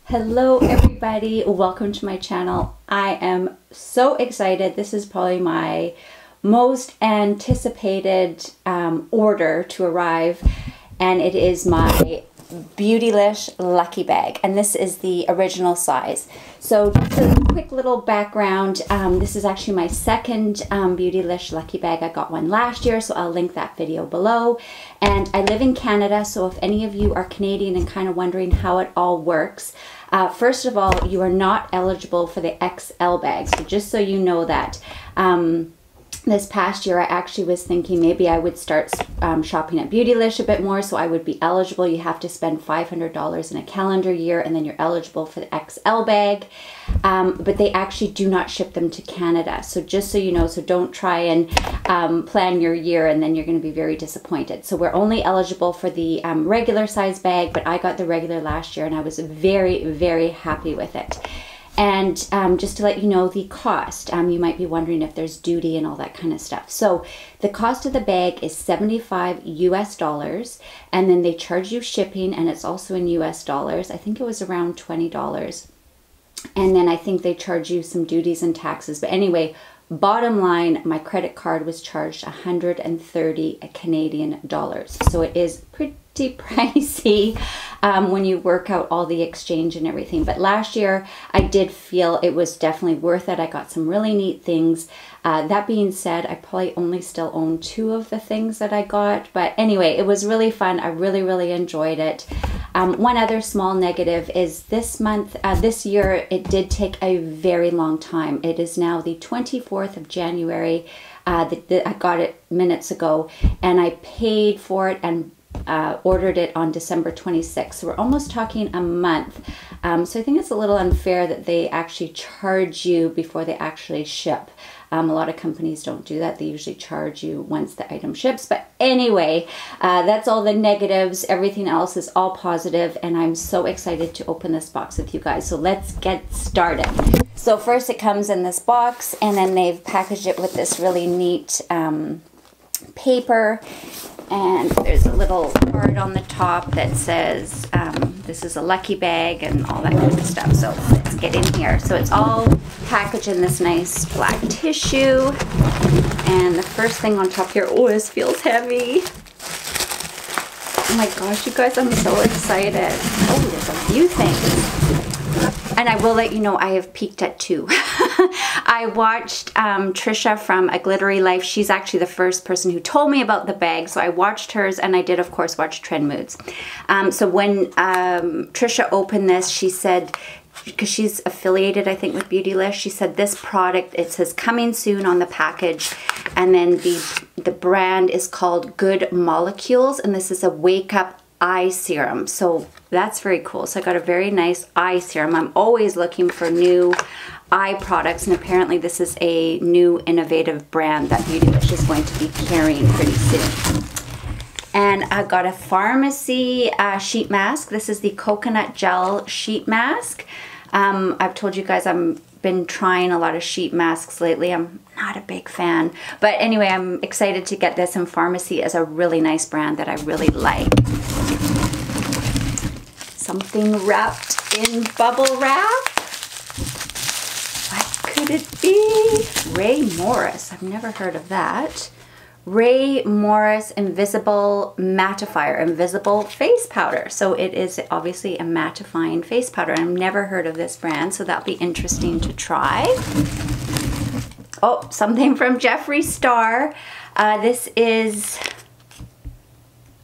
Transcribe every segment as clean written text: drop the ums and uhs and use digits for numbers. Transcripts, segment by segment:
Hello everybody, welcome to my channel. I am so excited. This is probably my most anticipated order to arrive, and it is my Beautylish Lucky Bag, and this is the original size. So just a quick little background, this is actually my second Beautylish Lucky Bag. I got one last year, so I'll link that video below. And I live in Canada, so if any of you are Canadian and kind of wondering how it all works, first of all, you are not eligible for the XL bag, so just so you know that. This past year, I actually was thinking maybe I would start shopping at Beautylish a bit more, so I would be eligible. You have to spend $500 in a calendar year, and then you're eligible for the XL bag. But they actually do not ship them to Canada. So just so you know, so don't try and plan your year, and then you're going to be very disappointed. So we're only eligible for the regular size bag, but I got the regular last year, and I was very, very happy with it. And just to let you know the cost, you might be wondering if there's duty and all that kind of stuff. So the cost of the bag is $75 US, and then they charge you shipping, and it's also in US dollars. I think it was around $20. And then I think they charge you some duties and taxes. But anyway, bottom line, my credit card was charged 130 Canadian dollars. So it is pretty pricey when you work out all the exchange and everything. But last year I did feel it was definitely worth it. I got some really neat things. That being said, I probably only still own 2 of the things that I got. But anyway, it was really fun. I really enjoyed it. One other small negative is this year, it did take a very long time. It is now the 24th of January. I got it minutes ago, and I paid for it and ordered it on December 26th. So we're almost talking a month. So I think it's a little unfair that they actually charge you before they actually ship. A lot of companies don't do that. They usually charge you once the item ships. But anyway, that's all the negatives. Everything else is all positive, and I'm so excited to open this box with you guys. So let's get started. So first it comes in this box, and then they've packaged it with this really neat paper. And there's a little card on the top that says this is a lucky bag and all that kind of stuff. So let's get in here. So it's all packaged in this nice black tissue. And the first thing on top here, oh, this feels heavy. Oh my gosh, you guys, I'm so excited. Oh, there's a few things. And I will let you know, I have peeked at 2. I watched Trisha from A Glittery Life. She's actually the first person who told me about the bag. So I watched hers, and I did, of course, watch Trend Moods. So when Trisha opened this, she said, because she's affiliated, I think, with Beautylish, she said this product, it says coming soon on the package. And then the brand is called Good Molecules, and this is a wake up eye serum. So that's very cool. So I got a very nice eye serum. I'm always looking for new eye products, and apparently this is a new innovative brand that Beautylish is going to be carrying pretty soon. And I got a Farmacy sheet mask. This is the coconut gel sheet mask. I've told you guys I've been trying a lot of sheet masks lately. I'm not a big fan, but anyway, I'm excited to get this, and Farmacy is a really nice brand that I really like. Something wrapped in bubble wrap. What could it be? Ray Morris. I've never heard of that. Ray Morris Invisible Mattifier, Invisible Face Powder. So it is obviously a mattifying face powder. I've never heard of this brand, so that'll be interesting to try. Oh, something from Jeffree Starr. This is,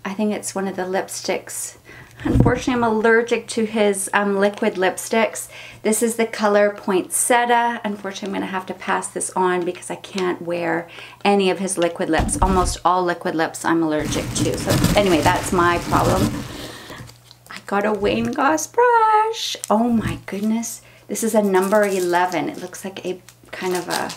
I think it's one of the lipsticks. Unfortunately, I'm allergic to his liquid lipsticks. This is the color Poinsettia. Unfortunately, I'm going to have to pass this on because I can't wear any of his liquid lips. Almost all liquid lips I'm allergic to. So anyway, that's my problem. I got a Wayne Goss brush. Oh my goodness. This is a number 11. It looks like a kind of a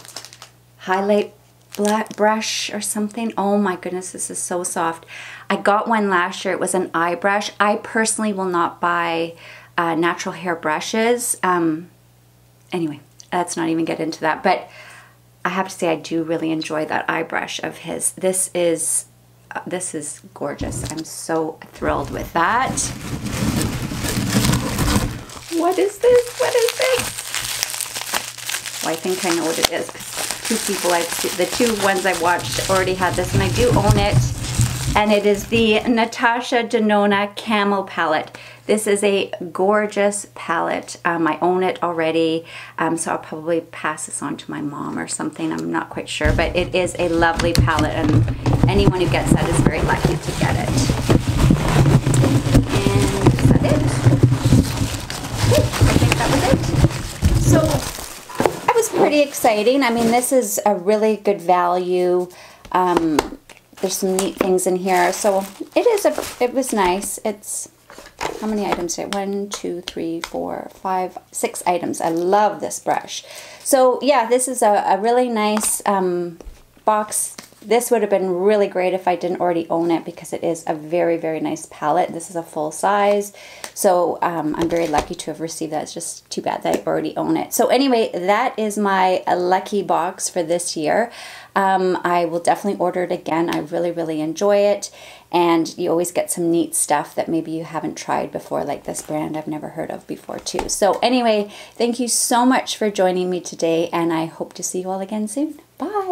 highlight black brush or something. Oh my goodness, this is so soft. I got one last year. It was an eye brush. I personally will not buy natural hair brushes. Anyway, let's not even get into that. But I have to say I do really enjoy that eye brush of his. This is gorgeous. I'm so thrilled with that. What What is this? What is this? Well, I think I know what it is, because two people I've seen, the two ones I watched already had this, and I do own it. And it is the Natasha Denona Camel palette. This is a gorgeous palette. I own it already, so I'll probably pass this on to my mom or something. I'm not quite sure, but it is a lovely palette, and anyone who gets that is very lucky to get it. And is that it? I think that was it. So that was pretty exciting. I mean, this is a really good value. There's some neat things in here, so it was nice. It's, how many items here? 1, 2, 3, 4, 5, 6 items. I love this brush. So yeah, this is a really nice box. This would have been really great if I didn't already own it, because it is a very, very nice palette. This is a full size, so I'm very lucky to have received that. It's just too bad that I already own it. So anyway, that is my lucky box for this year. I will definitely order it again. I really, really enjoy it. And you always get some neat stuff that maybe you haven't tried before, like this brand I've never heard of before too. So anyway, thank you so much for joining me today, and I hope to see you all again soon. Bye.